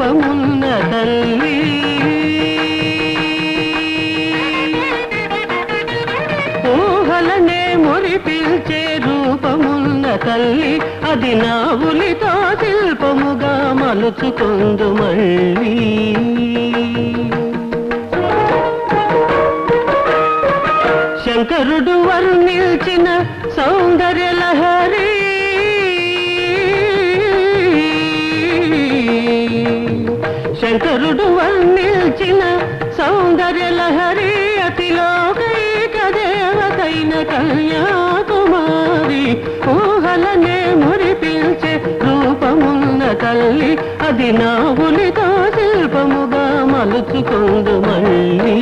రూపమున్న తల్లి ఊహలనే మురిపిల్చే రూపమున్న తల్లి అది నావులితో శిల్పముగా మలుచుకుందు మళ్ళీ శంకరుడు వర్ణించిన సౌందర్య లహరి శంకరుడు వర్ణించిన సౌందర్య లహరి అతిలోకైక దేవతైన కన్యాకుమారి ఊహలనే మురిపిల్చే రూపమున్న తల్లి అది నావులితో శిల్పముగా మలుచుకుందు మళ్ళీ